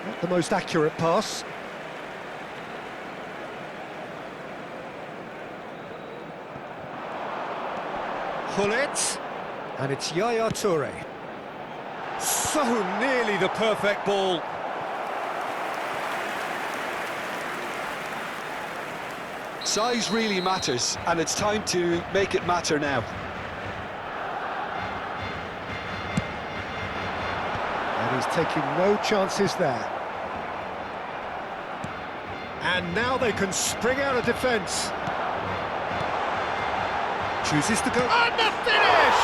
Not the most accurate pass. Gullit, and it's Yaya Toure. So nearly the perfect ball. Size really matters, and it's time to make it matter now. And he's taking no chances there. And now they can spring out of defence. Chooses to go. And the finish!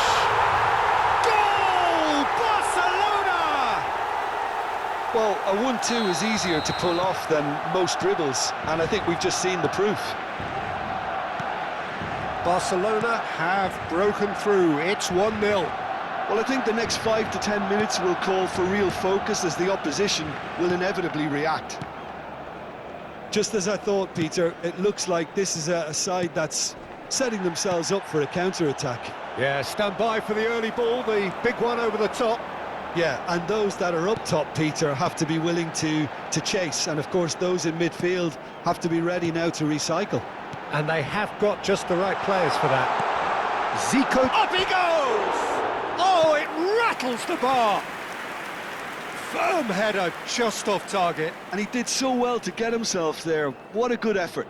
Goal! Barcelona! Well, a 1-2 is easier to pull off than most dribbles, and I think we've just seen the proof. Barcelona have broken through. It's 1-0. Well, I think the next 5 to 10 minutes will call for real focus as the opposition will inevitably react. Just as I thought, Peter, it looks like this is a side that's setting themselves up for a counter-attack. Yeah, stand by for the early ball, the big one over the top. Yeah, and those that are up top, Peter, have to be willing to chase, and of course those in midfield have to be ready now to recycle. And they have got just the right players for that. Zico, up he goes! Oh, it rattles the bar! Firm header, just off target. And he did so well to get himself there. What a good effort.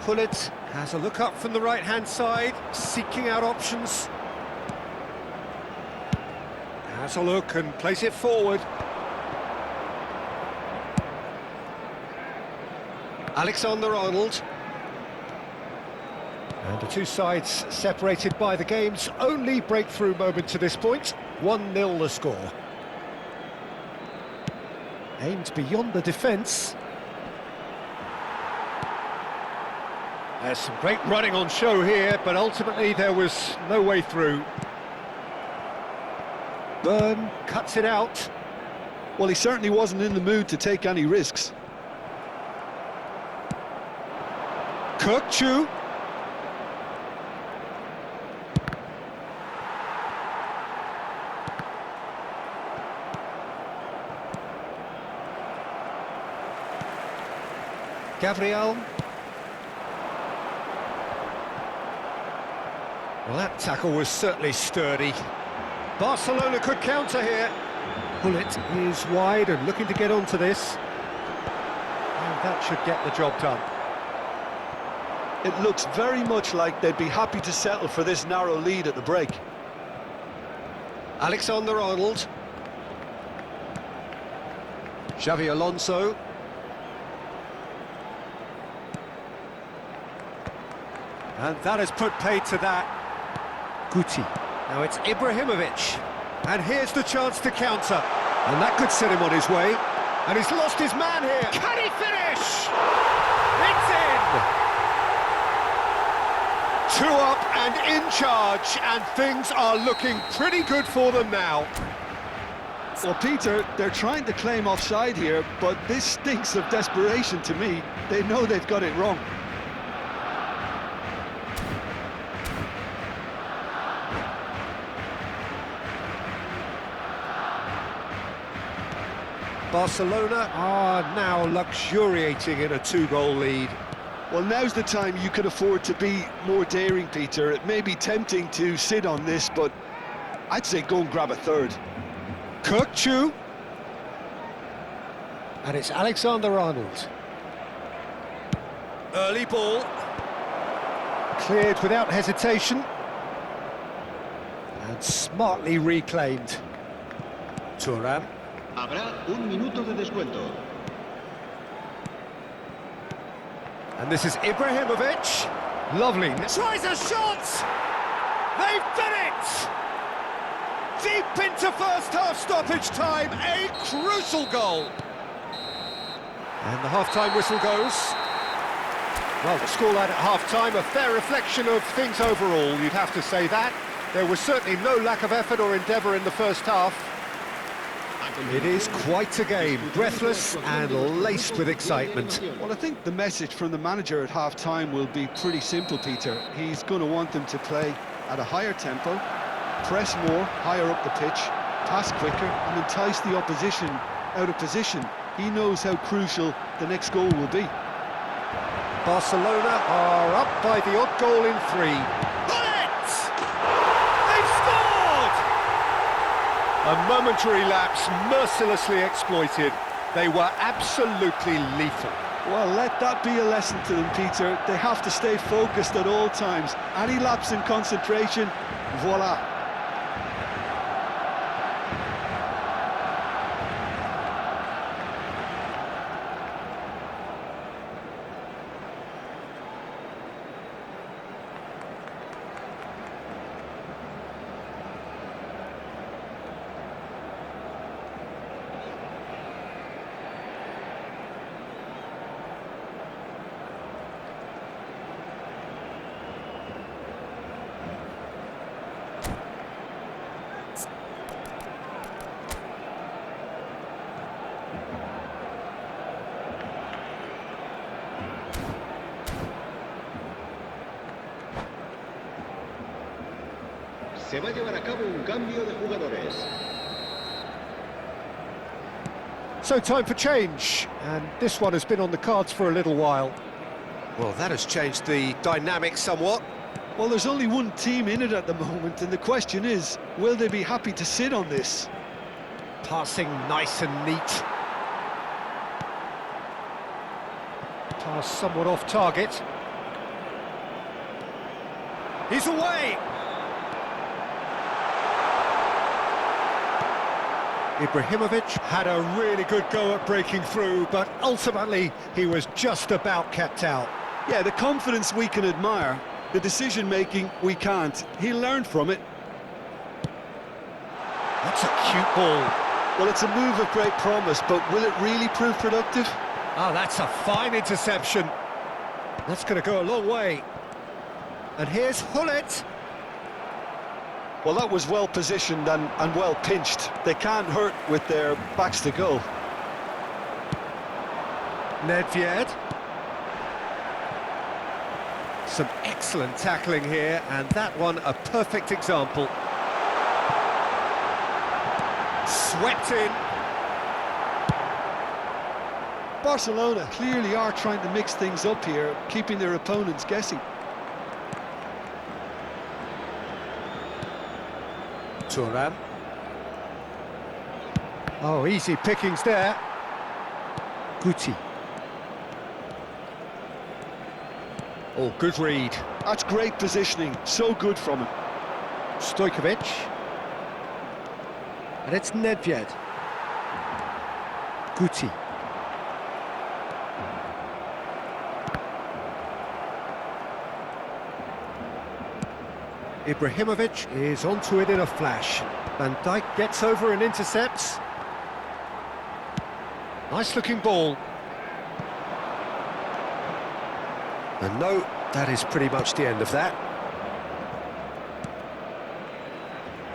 Gullit has a look up from the right-hand side, seeking out options. Has a look and plays it forward. Alexander-Arnold. And the two sides separated by the game's only breakthrough moment to this point. 1-0 the score. Aimed beyond the defence. There's some great running on show here, but ultimately there was no way through. Byrne cuts it out. Well, he certainly wasn't in the mood to take any risks. Kökçü. Gabriel. Well, that tackle was certainly sturdy. Barcelona could counter here. Gullit is wide and looking to get onto this. And that should get the job done. It looks very much like they'd be happy to settle for this narrow lead at the break. Alexander-Arnold. Xavi Alonso. And that has put paid to that. Guti. Now it's Ibrahimovic. And here's the chance to counter. And that could set him on his way. And he's lost his man here. Can he finish? It's in! 2 up and in charge, and things are looking pretty good for them now. Well, Peter, they're trying to claim offside here, but this stinks of desperation to me. They know they've got it wrong. Barcelona are now luxuriating in a 2-goal lead. Well, now's the time you can afford to be more daring, Peter. It may be tempting to sit on this, but I'd say go and grab a third. Kökçü. And it's Alexander-Arnold. Early ball. Cleared without hesitation. And smartly reclaimed. Thuram. Habrá un minuto de descuento. And this is Ibrahimovic. Lovely. Tries a shot! They've done it! Deep into first half stoppage time, a crucial goal. And the half-time whistle goes. Well, the scoreline at half-time, a fair reflection of things overall, you'd have to say that. There was certainly no lack of effort or endeavour in the first half. It is quite a game, breathless and laced with excitement. Well, I think the message from the manager at half-time will be pretty simple, Peter. He's going to want them to play at a higher tempo, press more, higher up the pitch, pass quicker, and entice the opposition out of position. He knows how crucial the next goal will be. Barcelona are up by the odd goal in 3. Bullet! They've scored! A momentary lapse mercilessly exploited. They were absolutely lethal. Well, let that be a lesson to them, Peter. They have to stay focused at all times. Any lapse in concentration, voila. Se va a llevar a cabo un cambio de jugadores. So time for change, and this one has been on the cards for a little while. Well, that has changed the dynamic somewhat. Well, there's only one team in it at the moment, and the question is, will they be happy to sit on this? Passing nice and neat. Pass somewhat off target. He's away! Ibrahimovic had a really good go at breaking through, but ultimately he was just about kept out. Yeah, the confidence we can admire, the decision-making we can't. He learned from it. That's a cute ball. Well, it's a move of great promise, but will it really prove productive? Oh, that's a fine interception. That's going to go a long way. And here's Hullet. Well, that was well positioned and well pinched. They can't hurt with their backs to goal. Nedved. Some excellent tackling here, and that one a perfect example. Swept in. Barcelona clearly are trying to mix things up here, keeping their opponents guessing. Thuram. Oh, easy pickings there. Guti. Oh, good read. That's great positioning, so good from him. Stojkovic. And it's Nedved. Guti. Ibrahimovic is onto it in a flash. Van Dijk gets over and intercepts. Nice looking ball. And no, that is pretty much the end of that.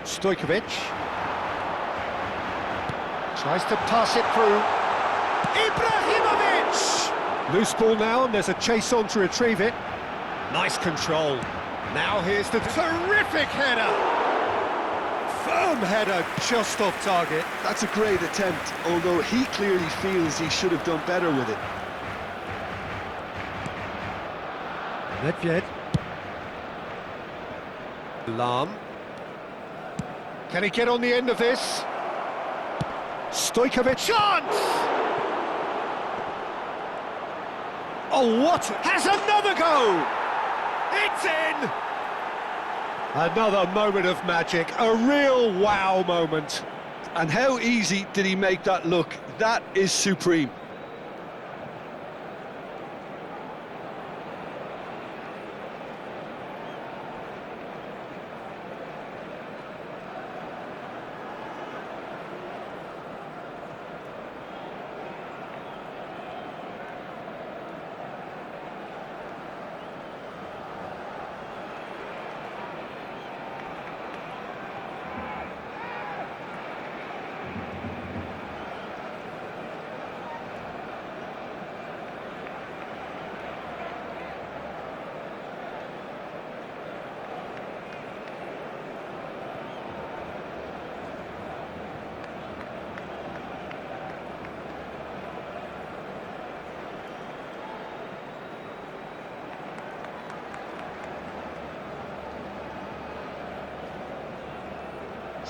Stojkovic. Tries to pass it through. Ibrahimovic! Loose ball now, and there's a chase on to retrieve it. Nice control. Now here's the terrific header. Firm header, just off target. That's a great attempt, although he clearly feels he should have done better with it. Nedved. Lahm. Can he get on the end of this? Stojkovic. Chance! Oh, what? Has another go! It's in! Another moment of magic, a real wow moment. And how easy did he make that look? That is supreme.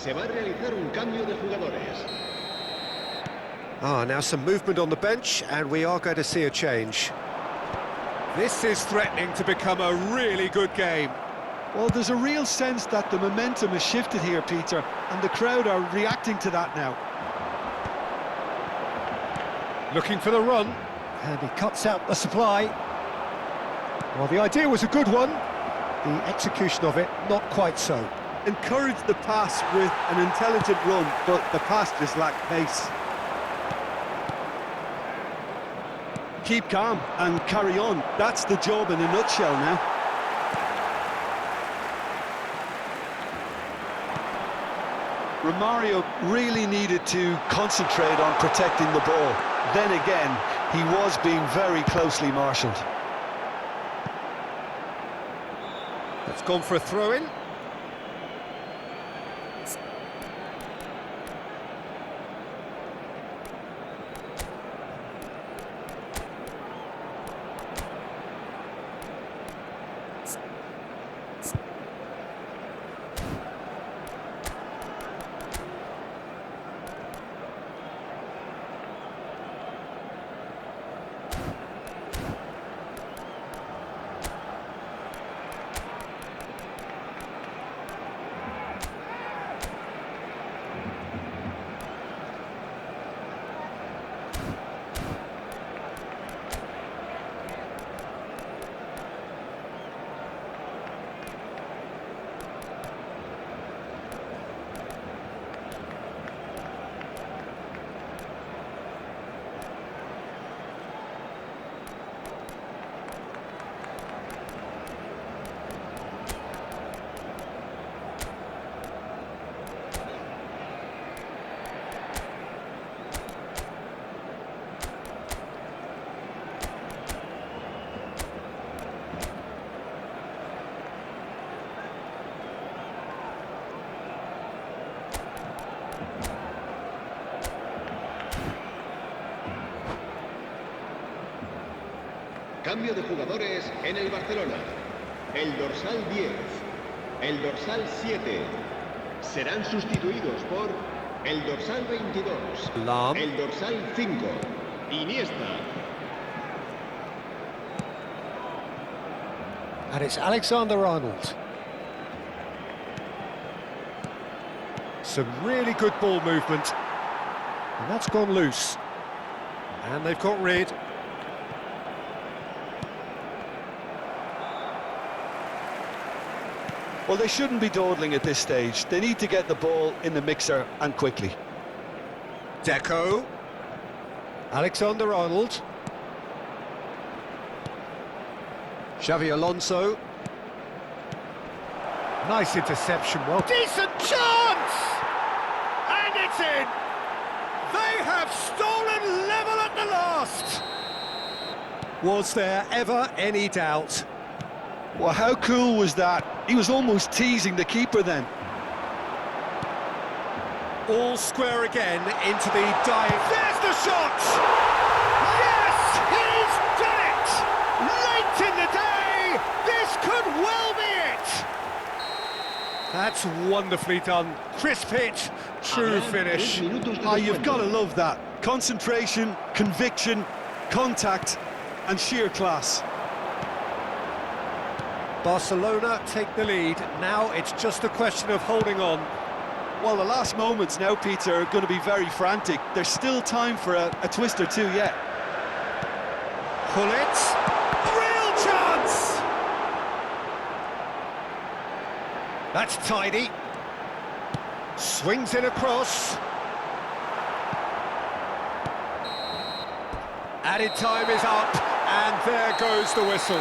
Se va a realizar un cambio de jugadores. Now some movement on the bench, and we are going to see a change. This is threatening to become a really good game. Well, there's a real sense that the momentum has shifted here, Peter, and the crowd are reacting to that now. Looking for the run, and he cuts out the supply. Well, the idea was a good one. The execution of it, not quite so. Encourage the pass with an intelligent run, but the pass just lacked pace. Keep calm and carry on. That's the job in a nutshell now. Romario really needed to concentrate on protecting the ball. Then again, he was being very closely marshalled. That's gone for a throw-in. Cambio de jugadores en el Barcelona. El dorsal 10, el dorsal 7 serán sustituidos por el dorsal 22, Lam. el dorsal 5, Iniesta. And it's Alexander-Arnold. Some really good ball movement. And that's gone loose. And they've got rid. Well, they shouldn't be dawdling at this stage. They need to get the ball in the mixer and quickly. Deco. Alexander-Arnold. Xavi Alonso. Nice interception, well... Decent chance! And it's in! They have stolen level at the last! Was there ever any doubt? Well, how cool was that? He was almost teasing the keeper then. All square again into the dive. There's the shot! Yes, he's done it! Late in the day, this could well be it! That's wonderfully done. Crisp hit, true finish. You've got to love that. Concentration, conviction, contact, and sheer class. Barcelona take the lead. Now it's just a question of holding on. Well, the last moments now, Peter, are going to be very frantic. There's still time for a twist or two yet. Gullit. Real chance! That's tidy. Swings it across. Added time is up, and there goes the whistle.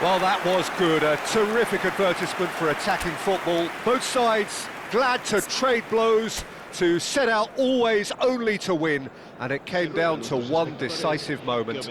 Well, that was good. A terrific advertisement for attacking football. Both sides glad to trade blows, to set out always only to win, and it came down to one decisive moment.